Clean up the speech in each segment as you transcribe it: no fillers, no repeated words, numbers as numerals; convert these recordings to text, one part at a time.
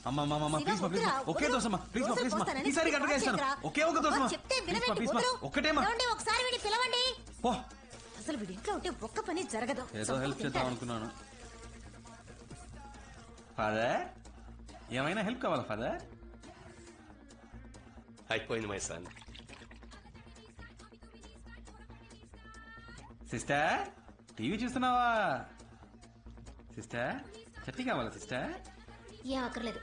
అమ్మా please please ఒకే దోసమ్మా ప్లీజ్ ప్లీజ్ ఈసారి గంటగా ఇస్తాను ఒకే ఒక దోసమ్మా ప్లీజ్ ఒక్కటేమా ఒకసారి వీడి పిలవండి. పో. అసలు వీడి ఇంట్లో ఉంటే ఒక్క పని జరగదు. ఏదో హెల్ప్ చేద్దాం అనుకున్నాను. ఫాదర్ ఏమైనా హెల్ప్ కావాలా ఫాదర్? అయిపోయింది మై సన్. సిస్టర్ టీవీ చూస్తున్నావా? సిస్టర్ చట్నీ కావాలా సిస్టర్? ఏం అక్కర్లేదు.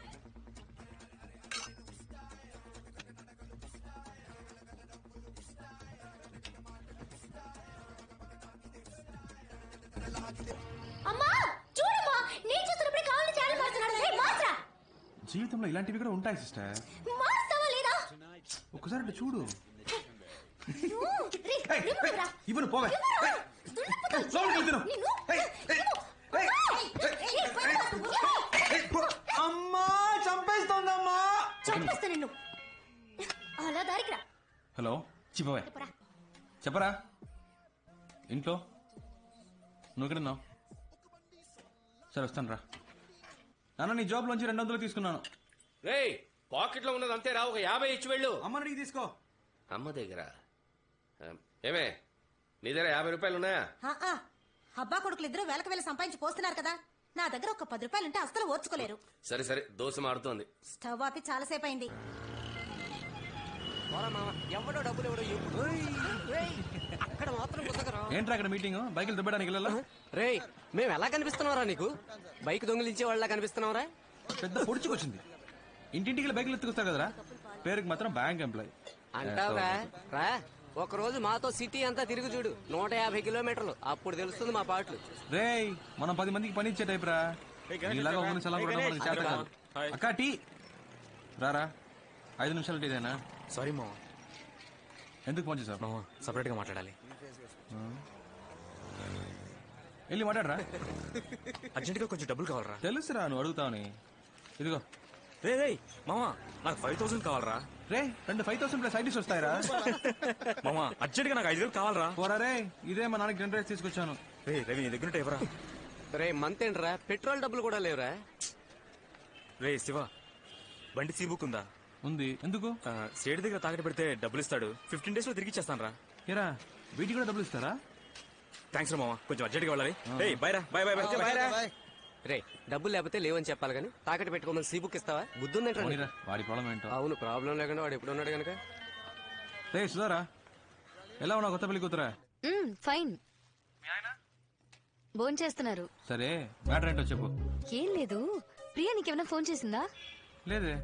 అమ్మా చూడమ్మా, నేను చూస్తున్నప్పుడే కావాలి ఛానల్ మారుతున్నాడు. మార్చరా. జీవితంలో ఇలాంటివి కూడా ఉంటాయి సిస్టర్. మారుస్తావా లేదా? ఒక్కసారి అంటే చూడు. రిమోట్ ఇవ్వను పోవే. అమ్మా చంపేస్తోందమ్మా. చంపేస్తా నిన్ను. అలా దారికి రా. హలో చెప్పవే. చెప్పరా. ఇంట్లో నువ్వు ఎక్కడున్నావు? సరే వస్తాను రా. నాన్న నీ జాబ్ లోంచి 200 తీసుకున్నాను. రేయ్ పాకెట్ లో ఉన్నది అంతే రా, ఒక 50 ఇచ్చి వెళ్ళు. అమ్మ అడిగి తీసుకో. అమ్మ దగ్గర ఏమే నీ దగ్గర 50 రూపాయలు ఉన్నాయా? అబ్బా కొడుకులు ఇద్దరు వేలకు వేలు సంపాదించి పోస్తున్నారు కదా, నా దగ్గర ఒక 10 రూపాయలు ఉంటే అస్సలు ఓర్చుకోలేరు. సరే సరే దోశ మారుతోంది. స్టవ్ ఆపి చాలాసేపు అయింది. ఎవడో డబ్బులు ఎవడో అక్కడ మాత్రం ఏంట్రా అక్కడ మీటింగ్? బైకులు దుబ్బడానికి వెళ్ళాలా? రే మేము ఎలా కనిపిస్తున్నావురా నీకు? బైక్ దొంగిలించే వాళ్ళ కనిపిస్తున్నావురా? పెద్ద పొడుచుకొచ్చింది. ఇంటింటికి బైకులు ఎత్తుకొస్తారు కదరా, పేరుకి మాత్రం బ్యాంక్ ఎంప్లాయ్ అంటావురా. రా ఒక రోజు మాతో సిటీ అంతా తిరిగి చూడు, 150 కిలోమీటర్లు, అప్పుడు తెలుస్తుంది మా పాటలు. రే మనం 10 మందికి పని ఇచ్చే టైప్ రా. ఇలాగా ఒక నిమిషాలు కూడా మనకి చేత కాదు. అక్క టీ రారా. 5 నిమిషాలు టీదేనా? సారీ మామ. ఎందుకు ఫోన్ చేసావు? మామ సపరేట్ గా మాట్లాడాలి. వెళ్ళి మాట్లాడరా. అర్జెంట్ గా కొంచెం డబ్బులు కావాలరా. తెలుసురా నువ్వు అడుగుతావని. ఇదిగో. రే రే మామ నాకు 5000 కావాలరా. రే 5,000 ప్లస్ సైడ్ డిష్ వస్తాయరా. మామ అర్జెంట్ గా నాకు 5,000 కావాలరా. పోరా రే, ఇదే మా నాన్నకి జనరేట్ తీసుకొచ్చాను. రే రవి నీ దగ్గర ఎవరా? రే మంత్ ఏంట్రా, పెట్రోల్ డబ్బులు కూడా లేవురా. రే శివ బండి సీ బుక్ ఉందా? ఉంది. ఎందుకు? సేటు దగ్గర తాకట్టు పెడితే డబ్బులు ఇస్తాడు, 15 days లో తిరిగి ఇచ్చేస్తాను రా. ఏరా వీటికి కూడా డబ్బులు ఇస్తారా? థ్యాంక్స్ రా మామ, కొంచెం అర్జెంట్ గా వెళ్ళాలి. బై రా. By by by. రే డబ్బులు లేకపోతే లేవని చెప్పాలి కానీ తాకట్టు పెట్టుకోమని సీ బుక్ ఇస్తావా? బుద్ధుందంట. వాడి ప్రాబ్లం ఏంటో. అవును ప్రాబ్లం లేకుండా వాడు ఎప్పుడు ఉన్నాడు కనుక. రే సుధారా ఎలా ఉన్నావు? కొత్త పెళ్లి కూతురా? ఫైన్. ఫోన్ చేస్తున్నారు. సరే మ్యాటర్ ఏంటో చెప్పు. ఏం లేదు, ప్రియా నీకేమైనా ఫోన్ చేసిందా? లేదే.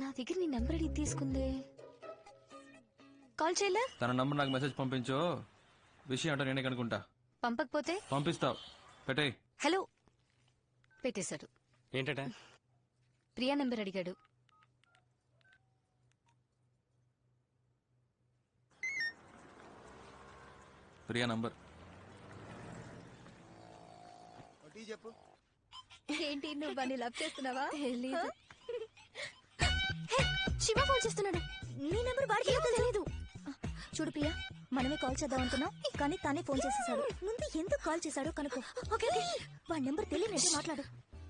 నా దగ్గర నీ నంబర్ అడిగి తీసుకుందే. కాల్ చేయలే? తన నంబర్ నాకు మెసేజ్ పంపించు. విషయం ఏంటో నేనే కనుకుంటా. పంపకపోతే పంపిస్తావు. పెట్టేయ్. హలో పెట్టేశాడు. ఏంటంటే ప్రియా నంబర్ అడిగాడు. ప్రియా నంబర్ ఏంటి నువ్వు బాగా లవ్ చేస్తున్నావా? శివ ఫోన్ చేస్తున్నాడు. నీ నెంబర్ వాడికి తెలియదు. చూడు ప్రియా, మనమే కాల్ చేద్దాం అనుకున్నాం కానీ తానే ఫోన్ చేసేసాడు. ముందు ఎందుకు కాల్ చేశాడో కనుక్కో. ఓకే వాడి నెంబర్ తెలియనంటే మాట్లాడు.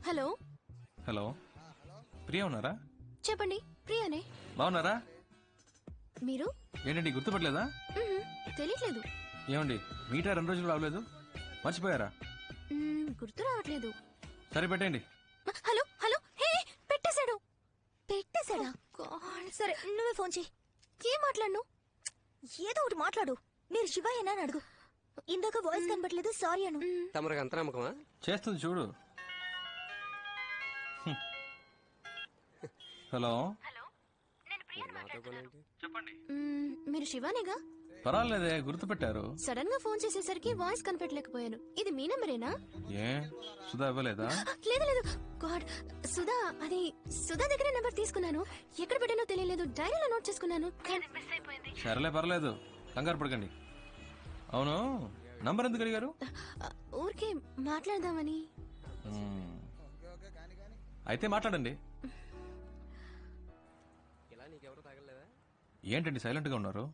హలో హలో ప్రియా ఉన్నారా? చెప్పండి, ప్రియానే. బాగున్నారా? మీరు ఏంటండి గుర్తుపట్టలేదా? తెలియట్లేదు. ఏమండి మీటర్ 2 రోజులు రావలేదు, మర్చిపోయారా? గుర్తు రావట్లేదు. సరే పెట్టండి. హలో హలో హే పెట్టేశాడు. పెట్టేశాడా? సరే నువ్వే ఫోన్ చేయి. ఏం మాట్లాడను? ఏదో ఒకటి మాట్లాడు. మీరు శివయ్యనా అని అడుగు. ఇందాక వాయిస్ కనబట్లేదు, సారీ అను. తమరికి అంత నమ్మకమా? చేస్తుంది చూడు. హలో మీరు శివానేగా? పర్వాలేదే గుర్తుపెట్టారు. సడన్ గా ఫోన్ చేసేసరికి వాయిస్ కనిపెట్టలేకపోయాను. ఇది మీ నెంబరేనా? ఏ సుధా ఇవ్వలేదా? లేదు లేదు. గాడ్, సుధా అది సుధా దగ్గర నెంబర్ తీసుకున్నాను. ఎక్కడ పెట్టానో తెలియలేదు, డైరీలో నోట్ చేసుకున్నాను. సరేలే పర్లేదు, కంగారు పడకండి. అవును నంబర్ ఎందుకు అడిగారు? ఊరికే మాట్లాడదామని. అయితే మాట్లాడండి. ఏంటండి సైలెంట్ గా ఉన్నారు?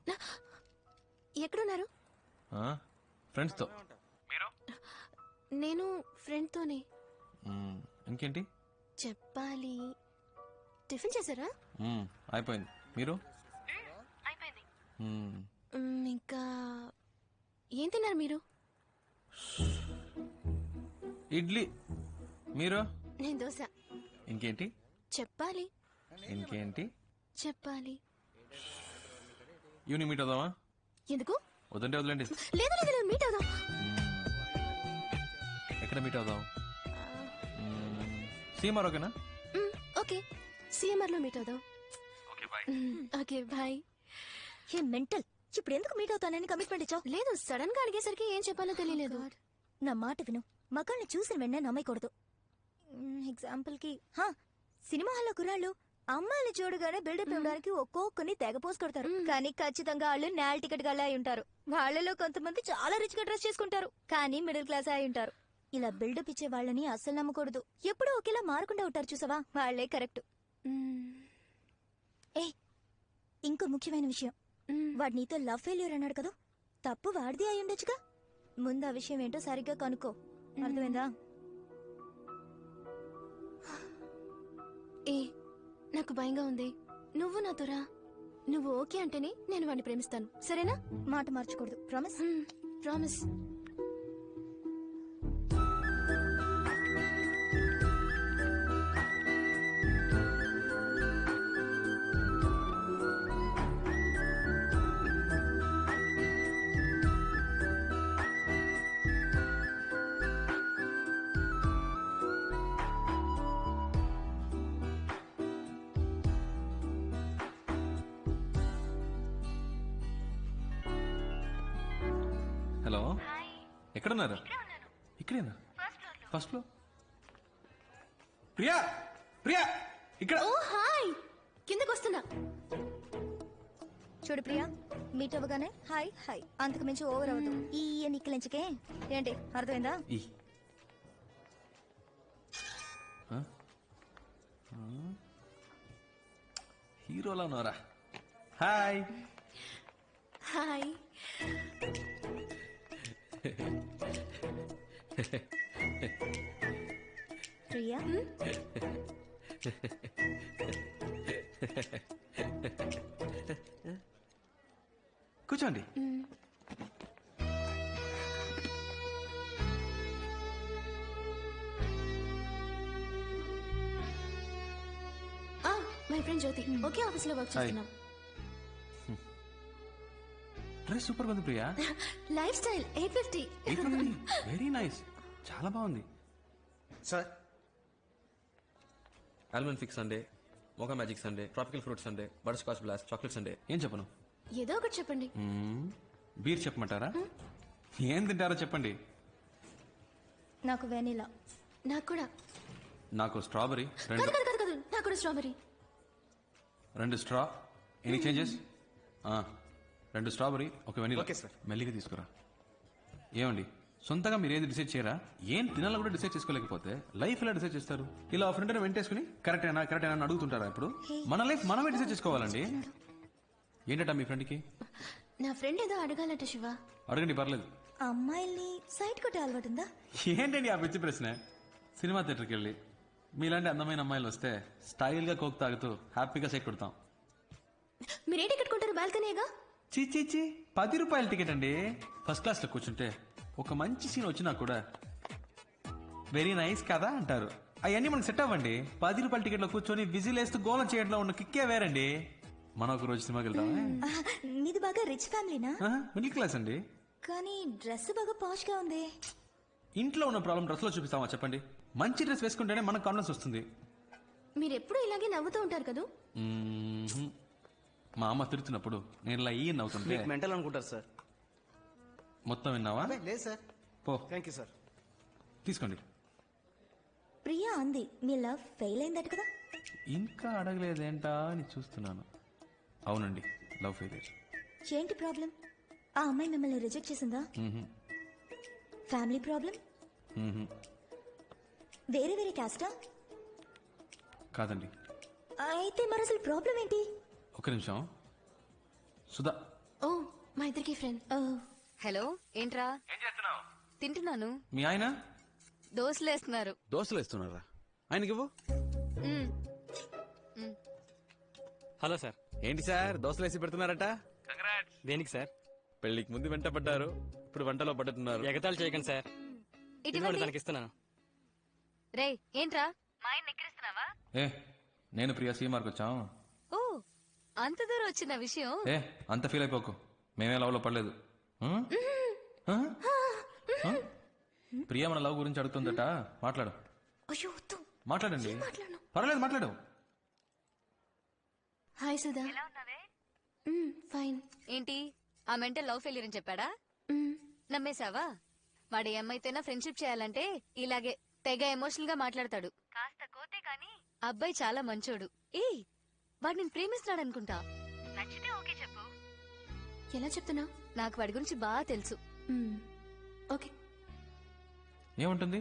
ఎక్కడున్నారు? ఫ్రెండ్స్ తో. నేను ఫ్రెండ్ తోనే. ఇంకేంటి? చెప్పాలి. టిఫిన్ చేశారా? అయిపోయింది. మీరు? అయిపోయింది. మ్మ్. ఇంకా ఏం తిన్నారు మీరు? ఇడ్లీ. మీరు? నేను దోశ. ఇంకేంటి? చెప్పాలి. ఇంకేంటి? చెప్పాలి. ఈవినింగ్ మీట్ అవుదామా? ఎందుకు? వద్దంటే వదిలేండి. లేదు లేదు లేదు, మీట్ అవుదాం. ఎక్కడ మీట్ అవుదాం? సీమార్ ఓకేనా? ఓకే, సిఎంఆర్ లో మీట్ అవుదాం. Okay bye. హే మెంటల్, ఇప్పుడు ఎందుకు మీట్ అవుతానని కమిట్మెంట్ ఇచ్చావు? లేదు, సడన్ గా అడిగేసరికి ఏం చెప్పాలో తెలియలేదు. నా మాట విను, మగాళ్ళని చూసిన వెంటనే నమ్మకూడదు. ఎగ్జాంపుల్ కి సినిమా హాల్లో కుర్రాళ్ళు అమ్మాయిని చూడగానే బిల్డప్ ఇవ్వడానికి ఒక్కొక్కరిని తెగ పోసి కొడతారు. కానీ ఖచ్చితంగా వాళ్ళు నేల టికెట్ గల అయి ఉంటారు. వాళ్ళలో కొంతమంది చాలా రిచ్ గా డ్రెస్ చేసుకుంటారు, కానీ మిడిల్ క్లాస్ అయి ఉంటారు. ఇలా బిల్డప్ ఇచ్చే వాళ్ళని అస్సలు నమ్మకూడదు. ఎప్పుడూ ఒకేలా మారకుండా ఉంటారు చూసావా, వాళ్లే కరెక్ట్. ఏ ఇంకో ముఖ్యమైన విషయం, వాడు నీతో లవ్ ఫెయిల్యూర్ అన్నాడు కదా, తప్పు వాడిది అయి ఉండొచ్చుగా. ముందు ఆ విషయం ఏంటో సరిగ్గా కనుక్కో, అర్థమైందా? ఏ నాకు భయంగా ఉంది. నువ్వు నాతో రా. నువ్వు ఓకే అంటేనే నేను వాడిని ప్రేమిస్తాను, సరేనా? మాట మార్చకూడదు, ప్రామిస్? ప్రామిస్. హలో, ఎక్కడున్నారు? ఇక్కడేనా? First floor. ప్రియా, ప్రియా ఇక్కడ. ఓ హాయ్, కిందకు వస్తున్నా. చూడు ప్రియా, మీట్ అవ్వగానే హాయ్ హాయ్, అంతకు మించి ఓవర్ అవ్వదు. ఈ నిక్కలించకే ఏంటి, అర్థమైందా? హీరోలా ఉన్నారా? హాయ్. హాయ్. ప్రియా, కూర్చోండి. మై ఫ్రెండ్ జ్యోతి, ఒకే ఆఫీస్ లో వర్క్ చేస్తున్నాం. డ్రెస్ సూపర్ ఉంది Priya. Lifestyle 850. Very nice, చాలా బాగుంది. Sir, almond fix sundae, mocha magic sundae, tropical fruit sundae, butterscotch blast, chocolate sundae. ఏం చెప్పను? ఏదో ఒకటి చెప్పండి. బీర్ చెప్పమంటారా? ఏం తింటారో చెప్పండి. నాకు వెనిలా. నాకు కూడా. నాకు స్ట్రాబెరీ. కాదు కాదు కాదు కాదు, నాకు కూడా strawberry. 2 straw. Any changes? 2 strawberry, 1 vanilla. Okay sir. మెల్లిగా తీసుకురా. ఏమండి, సొంతగా మీరు ఏది డిసైడ్ చేయరా? ఏం తినాలో కూడా డిసైడ్ చేసుకోలేకపోతే లైఫ్ ఎలా డిసైడ్ చేస్తారు? ఇలా ఫ్రెండ్ వెంటేసుకుని కరెక్టేనా కరెక్టేనా అని అడుగుతుంటారా? ఇప్పుడు మన లైఫ్ మనమే డిసైడ్ చేసుకోవాలండి. ఏంటట మీ ఫ్రెండ్కి? నా ఫ్రెండ్ ఏదో అడగాలట శివ. అడగండి, పర్లేదు. అమ్మాయిల్ని సైట్ కొట్టే అలవాటు ఉందా? ఏంటండి ఆ పిచ్చి ప్రశ్న? సినిమా థియేటర్కి వెళ్ళి మీలాంటి అందమైన అమ్మాయిలు వస్తే స్టైల్గా కోక్ తాగుతూ హ్యాపీగా సైట్ కొడతాం. మీరే టికెట్ కొంటారు? బాల్కనీగా? చీ 10 రూపాయల టికెట్ అండి. ఫస్ట్ క్లాస్ లో కూర్చుంటే ఒక మంచి సీన్ వచ్చినా కూడా వెరీ నైస్ కదా అంటారు. అవన్నీ మనకు సెట్ అవ్వండి. 10 రూపాయల టికెట్ లో కూర్చొని విజిల్ వేస్తూ గోలం చేయడంలో ఉన్న కిక్కే వేరండి. మనం ఒక రోజు సినిమాకి వెళ్తామా? మీది బాగా రిచ్ ఫ్యామిలీనా? మిడిల్ క్లాస్ అండి. కానీ డ్రెస్ బాగా పాష్ గా ఉంది. ఇంట్లో ఉన్న ప్రాబ్లం డ్రెస్ లో చూపిస్తామా చెప్పండి? మంచి డ్రెస్ వేసుకుంటేనే మనకు కాన్ఫిడెన్స్ వస్తుంది. మీరు ఎప్పుడు ఇలాగే నవ్వుతూ ఉంటారు కదా? మా అమ్మ తిడుతున్నప్పుడు నేను ఇలా ఈ నవ్వుతుంటే మెంటల్ అనుకుంటారు సార్. మొత్తం విన్నావా? లేదు సార్. పో, థ్యాంక్ యూ సార్. తీసుకోండి. ప్రియా అంది మీ లవ్ ఫెయిల్ అయిందట కదా? ఇంకా అడగలేదేంటా అని చూస్తున్నాను. అవునండి, లవ్ ఫెయిలియర్. ఏంటి ప్రాబ్లం? ఆ అమ్మాయి మిమ్మల్ని రిజెక్ట్ చేసిందా? Family problem? వేరే వేరే క్యాస్టా? కాదండి. అయితే మరి అసలు ప్రాబ్లం ఏంటి? ఒక నిమిషం. సుధా. ఓ, మా ఇద్దరికి ఫ్రెండ్. హలో, ఏంట్రా? ఏం చేస్తున్నావు? తింటున్నాను. మీ ఆయన దోశలేస్తున్నారు. దోశలు వేస్తున్నారా? ఆయనకివ్వు. Hello sir. ఏంటి సార్ దోశలు వేసి పెడుతున్నారట? దేనికి సార్? పెళ్లికి ముందు వెంట పడ్డారు, ఇప్పుడు వంటలో పడుతున్నారు. ఎగతాళి చేయకండి సార్. ఇదిగోండి, తనకి ఇస్తున్నాను. రే ఏంట్రా ఏ నేను ప్రియా సీమార్కి వచ్చాం. ఓ అంత దూరం వచ్చిన విషయం ఏ అంత ఫీల్ అయిపోకు, మేమే లవ్ లో పడలేదు. ఉం? ఆ? ఆ? ప్రియా మన లవ్ గురించి అడుగుతుందట, మాట్లాడు. అయ్యో వద్దు. మాట్లాడండి. పర్వాలేదు మాట్లాడు. హాయ్ సుధా. ఫైన్. ఏంటి ఆ మెంటల్ లవ్ ఫెయిలియర్ అని చెప్పాడా? నమ్మేశావా? వాడు ఏమైతేనా ఫ్రెండ్షిప్ చేయాలంటే ఇలాగే తెగ ఎమోషనల్ గా మాట్లాడతాడు. కాస్త కోతే కాని అబ్బాయి చాలా మంచోడు. వాడు నేను ప్రేమిస్తున్నాడు అనుకుంటా. నచ్చితే ఓకే చెప్పు. ఎలా చెప్తున్నా? నాకు వాడి గురించి బాగా తెలుసు. ఓకే, ఏముంటుంది?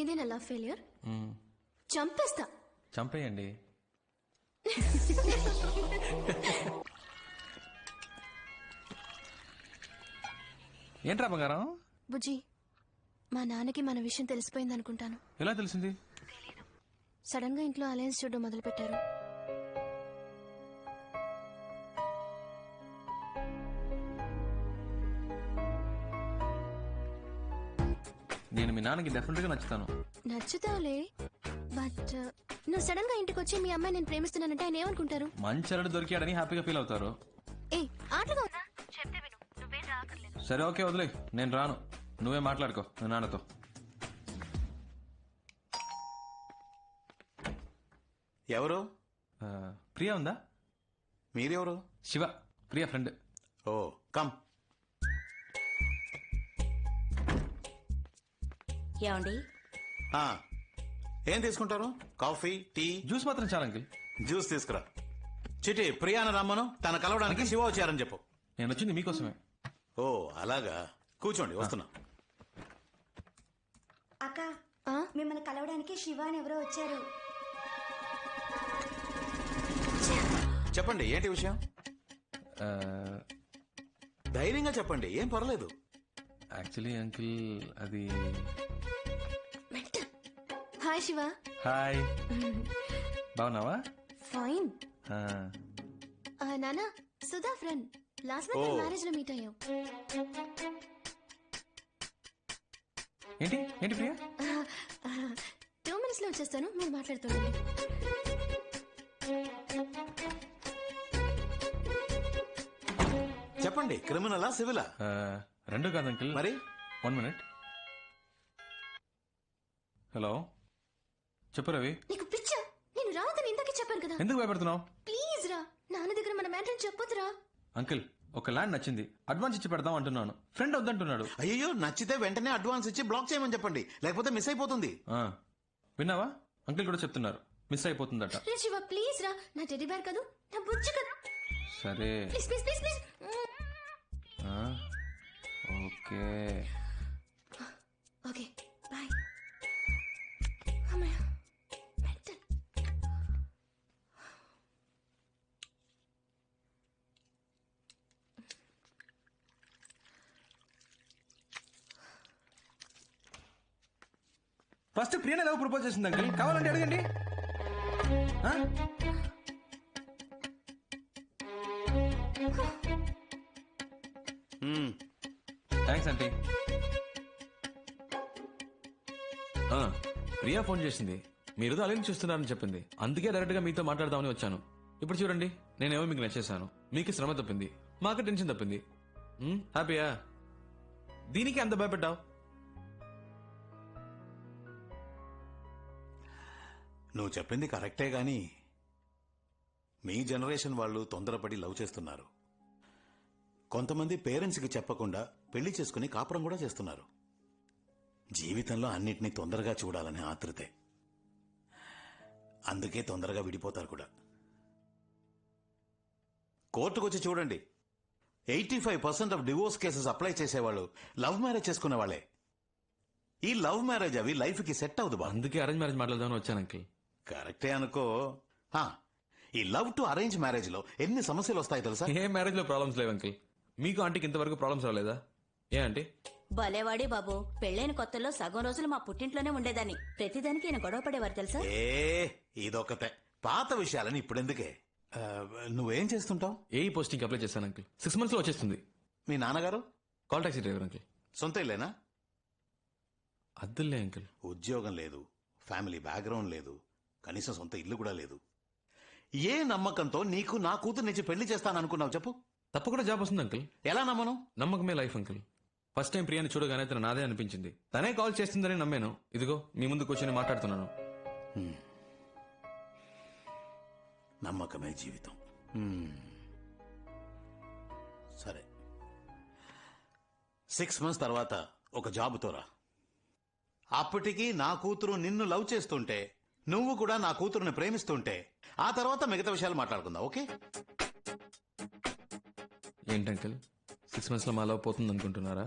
ఇదే నా లవ్ ఫెయిలియర్. ఉం. చంపేస్తా. చంపేయండి. ఏంట్రా బంగారం? బుజ్జి, మా నాన్నకి మన విషయం తెలిసిపోయింది అనుకుంటాను. ఎలా తెలిసింది? సడన్ గా ఇంట్లో అలయన్స్ చూడడం మొదలు పెట్టారు. నేను మీ నాన్నకి డెఫినెట్ గా నచ్చుతాను. నచ్చుతావులే, బట్ నువ్వు సడన్ గా ఇంటికి వచ్చి మీ అమ్మాయి నేను ప్రేమిస్తున్నానంటే ఆయన ఏమనుకుంటారు? మంచి అల్లుడు దొరికాడని హ్యాపీగా ఫీల్ అవుతారు. ఆటలుగా ఉందా? సరే ఓకే వదిలే, నేను రాను. నువ్వే మాట్లాడుకో మీ నాన్నతో. ఎవరు? ప్రియా ఉందా? మీరెవరు? Shiva, Priya friend. Oh come. ఏమండి? ఆ, ఏం తీసుకుంటారు? Coffee, tea? జ్యూస్ మాత్రం చాలా అంకిల్. జ్యూస్ తీసుకురా. చిటి ప్రియాన రమ్మను, తన కలవడానికి శివ వచ్చారని చెప్పు. నేను వచ్చింది మీకోసమే. ఓ అలాగా, కూర్చోండి వస్తున్నా. అక్క, మిమ్మల్ని కలవడానికి శివ అని ఎవరో వచ్చారు. చెప్పండి ఏంటి విషయం? ధైర్యంగా చెప్పండి, ఏం పర్లేదు. యాక్చువల్లీ అంకిల్ అది. హాయ్ శివ. హాయ్, బాగున్నావా? ఫైన్. ఆ, నానా, సుధా ఫ్రెండ్. లాస్ట్ ఓ. మంత్ మ్యారేజ్ లో మీట్ అయ్యాం. ఏంటి ఏంటి ప్రియా? 2 minutes లో వచ్చేస్తాను, మీరు మాట్లాడుతుండండి. చెప్పండి, క్రిమినలా సివిలా? రెండు కాదు అంకిల్. మరి 1 minute. హలో, చెప్పు రవి. నీకు పిచ్చ? నేను రావద్దని ఇందాకే చెప్పాను కదా. ఎందుకు భయపడుతున్నావు? ప్లీజ్ రా, నాన్న దగ్గర మన మ్యాటర్ చెప్పొద్దురా. అంకిల్, ఒక ల్యాండ్ నచ్చింది, అడ్వాన్స్ ఇచ్చి పెడదాం అంటున్నాను. ఫ్రెండ్ వద్దంటున్నాడు. అయ్యో, నచ్చితే వెంటనే అడ్వాన్స్ ఇచ్చి బ్లాక్ చేయమని చెప్పండి, లేకపోతే మిస్ అయిపోతుంది. ఆ, విన్నావా? అంకిల్ కూడా చెప్తున్నారు, మిస్ అయిపోతుందట. రే శివ, ప్లీజ్ రా, నా టెడ్డీ బేర్ కాదు, నా బుజ్జి కదా. సరే ప్లీజ్ ప్లీజ్ ప్లీజ్ ప్లీజ్. ఆ, ఓకే. Okay bye. అమ్మయ్య, మెంటల్. ఫస్ట్ ప్రియనే లవ్ ప్రపోజ్ చేసింది అంకిల్, కావాలంటే అడగండి. ఆ? Thanks aunty. ప్రియా ఫోన్ చేసింది, మీరు అలైన్ చూస్తున్నారని చెప్పింది. అందుకే డైరెక్ట్ గా మీతో మాట్లాడదామని వచ్చాను. ఇప్పుడు చూడండి, నేనేమో మీకు నచ్చేసాను, మీకు శ్రమ తప్పింది, మాకు టెన్షన్ తప్పింది. హ్యాపీయా? దీనికి అంత భయపడ్డావు? నువ్వు చెప్పింది కరెక్టే గాని మీ జనరేషన్ వాళ్ళు తొందరపడి లవ్ చేస్తున్నారు. కొంతమంది పేరెంట్స్కి చెప్పకుండా పెళ్లి చేసుకుని కాపురం కూడా చేస్తున్నారు. జీవితంలో అన్నిటినీ తొందరగా చూడాలనే ఆతృతే. అందుకే తొందరగా విడిపోతారు కూడా. కోర్టుకొచ్చి చూడండి, 85% ఆఫ్ డివోర్స్ కేసెస్ అప్లై చేసేవాళ్ళు లవ్ మ్యారేజ్ చేసుకునే వాళ్ళే. ఈ లవ్ మ్యారేజ్ అవి లైఫ్ కి సెట్ అవుదు బా. అందుకే అరేంజ్ మ్యారేజ్ మాట్లాడదామని వచ్చాను అంకిల్. కరెక్టే అనుకో. ఈ లవ్ టు అరేంజ్ మ్యారేజ్ లో ఎన్ని సమస్యలు వస్తాయి తెలుసా? ఏ మ్యారేజ్ లో ప్రాబ్లమ్స్ లేవు అంకిల్. మీకు ఆంటీకి ఇంతవరకు ప్రాబ్లమ్స్ రాలేదా? ఏ ఆంటీ? భలేవాడే బాబు, పెళ్ళైన కొత్తలో సగం రోజులు మా పుట్టింట్లోనే ఉండేదాన్ని. ప్రతిదానికి ఈయన గొడవ పడేవారు తెలుసా? ఇదొకతే పాత విషయాలని ఇప్పుడెందుకే. నువ్వేం చేస్తుంటావు? ఏ పోస్టింగ్ అప్లై చేశాను అంకుల్. 6 months లో వచ్చేస్తుంది. మీ నాన్నగారు? Call taxi driver uncle. సొంత ఇల్లేనా? అద్దులే అంకుల్. ఉద్యోగం లేదు, ఫ్యామిలీ బ్యాక్గ్రౌండ్ లేదు, కనీసం సొంత ఇల్లు కూడా లేదు. ఏ నమ్మకంతో నీకు నా కూతురు నుంచి పెళ్లి చేస్తాననుకున్నావు చెప్పు? తప్పకుండా జాబ్ వస్తుంది అంకుల్. ఎలా నమ్మను? నమ్మకమే లైఫ్ అంకుల్. ఫస్ట్ టైం ప్రియాని చూడగానే తన నాదే అనిపించింది. తనే కాల్ చేస్తుందని నమ్మాను. ఇదిగో మీ ముందు కూర్చొని మాట్లాడుతున్నాను. నమ్మకమే జీవితం. సరే, 6 months తర్వాత ఒక జాబుతో రా. అప్పటికి నా కూతురు నిన్ను లవ్ చేస్తుంటే, నువ్వు కూడా నా కూతురుని ప్రేమిస్తుంటే, ఆ తర్వాత మిగతా విషయాలు మాట్లాడుకుందాం. ఓకే? ఏంటి అంకుల్ 6 months లో మా లవ్ పోతుంది అనుకుంటున్నారా?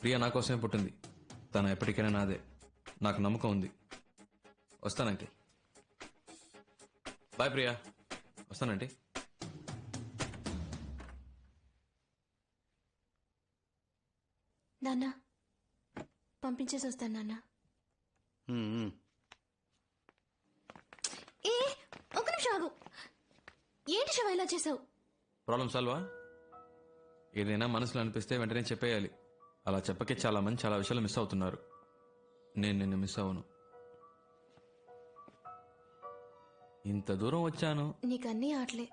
ప్రియా నా కోసమే పుట్టింది. తను ఎప్పటికైనా నాదే. నాకు నమ్మకం ఉంది. వస్తాను అంకుల్. బాయ్ ప్రియా. వస్తానండి. నాన్న పంపించేసి వస్తాను నాన్న. ఏ ఒక నిమిషం ఆగు. ఏంటి శివ ఇలా చేసావు? ప్రాబ్లం సాల్వా? ఏదైనా మనసులో అనిపిస్తే వెంటనే చెప్పేయాలి. అలా చెప్పకే చాలా మంది చాలా విషయాలు మిస్ అవుతున్నారు. నేను నిన్ను మిస్ అవ్వను. ఇంత దూరం వచ్చాను. నీకు అన్నీ ఆటలే.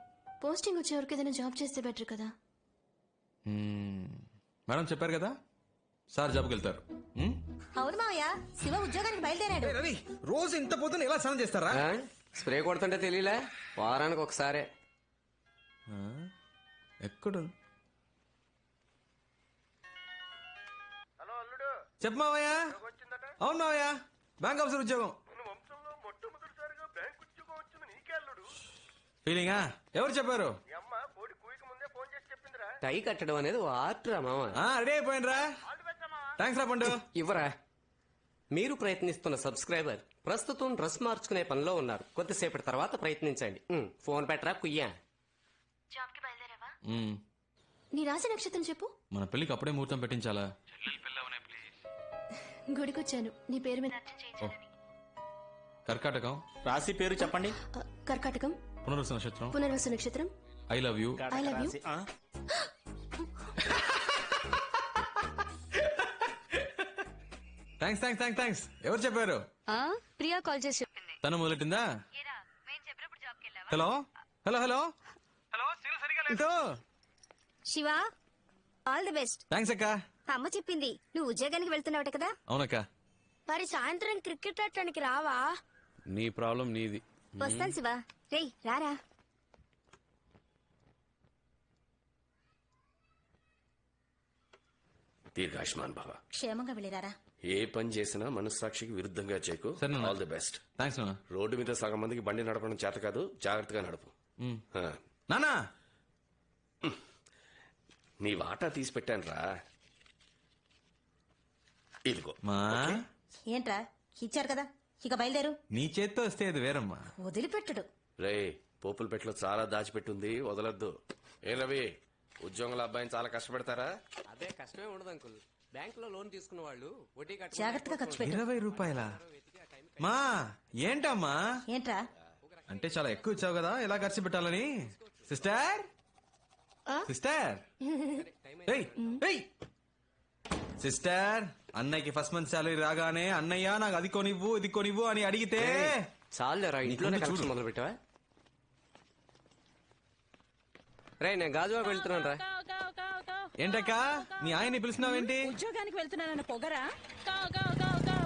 పోస్టింగ్ వచ్చే వరకు ఏదైనా జాబ్ చేస్తే బెటర్ కదా. మేడం చెప్పారు కదా, సార్ జాబ్కి వెళ్తారు. అవును మావయ్య, శివ ఉద్యోగానికి బయలుదేరాడు. రవి, రోజు ఇంత పొద్దున ఎలా స్నానం చేస్తారా? స్ప్రే కొడుతుంటే తెలియలే, వారానికి ఒకసారే. ఎక్కడ చెప్పు మావయ్య. అవును మావయ్య, బ్యాంక్ ఆఫీసర్ ఉద్యోగం. ఫీలింగా? ఎవరు చెప్పారు? టై కట్టడం అనేది ఓ ఆర్ట్ రా మామ. రెడీ అయిపోయినరా? థ్యాంక్స్ రా పండు. ఇవ్వరా. మీరు ప్రయత్నిస్తున్న సబ్స్క్రైబర్ ప్రస్తుతం డ్రెస్ మార్చుకునే పనిలో ఉన్నారు. కొద్దిసేపటి తర్వాత ప్రయత్నించండి. ఫోన్ పెట్టరా కుయ్యా. నీ రాశి నక్షత్రం చెప్పు. మన పెళ్లికి అప్పుడే ముహూర్తం పెట్టించాలా? గుడికొచ్చాను నీ పేరు మీద. కర్కాటకం. రాశి పేరు చెప్పండి. కర్కాటకం. పునర్వసు నక్షత్రం. పునర్వసు నక్షత్రం. I love you. I love you. Thanks thanks thanks thanks. ఎవరు చెప్పారు? ప్రియా కాల్ చేసి చెప్పింది. తను మొదలెట్టిందా? Hello hello hello hello. Shiva, all the best. Thanks అక్క. అమ్మ చెప్పింది నువ్వు ఉద్యోగానికి వెళ్తున్నావట కదా. అవునక్క. మరి సాయంత్రం క్రికెట్ ఆడటానికి రావా? నీ ప్రాబ్లం నీది. వస్తాను శివ. రేయ్ రారా. దీర్ఘాయుష్మాన్ భవ. క్షేమంగా వెళ్ళిరారా. ఏ పని చేసినా మనస్సాక్షికి విరుద్ధంగా చేయకు. All the best. థ్యాంక్స్ నాన్న. రోడ్డు మీద సగం మందికి బండి నడపడం చేత కాదు, జాగ్రత్తగా నడుపు. నానా, నీ వాటా తీసి పెట్టాను రా. ఇదిగో. మా ఏంట్రా, ఇచ్చారు కదా, ఇక బయలుదేరు. నీ చేత్తో వస్తే అది వేరమ్మా. వదిలిపెట్టడు. రే, పోపుల పెట్టలో చాలా దాచిపెట్టుంది, వదలొద్దు. ఏ రవి, ఉద్యోగంలో అబ్బాయిని చాలా కష్టపెడతారా? అదే కష్టమే ఉండదు అంకుల్. బ్యాంక్ లో లోన్ తీసుకున్న వాళ్ళు వడ్డీ జాగ్రత్తగా ఖర్చు పెట్టు. 20 రూపాయలా? మా ఏంటమ్మా? ఏంట్రా? అంటే చాలా ఎక్కువ ఇచ్చావు కదా, ఎలా ఖర్చు పెట్టాలని. సిస్టర్ సిస్టర్ సిస్టర్, అన్నయ్యకి ఫస్ట్ మంత్ శాలరీ రాగానే అన్నయ్య నాకు అది కొనివ్వు ఇది కొనివ్వు అని అడిగితే చాలేరా, ఇంట్లోనే కలెక్షన్ మొదలు పెట్టావా? రే, నేను గాజువాకు వెళ్తున్నాను రా. ఏంటక్క, నీ ఆయన్ని పిలిచినావేంటి? ఉద్యోగానికి వెళ్తున్నానన్న పొగరా?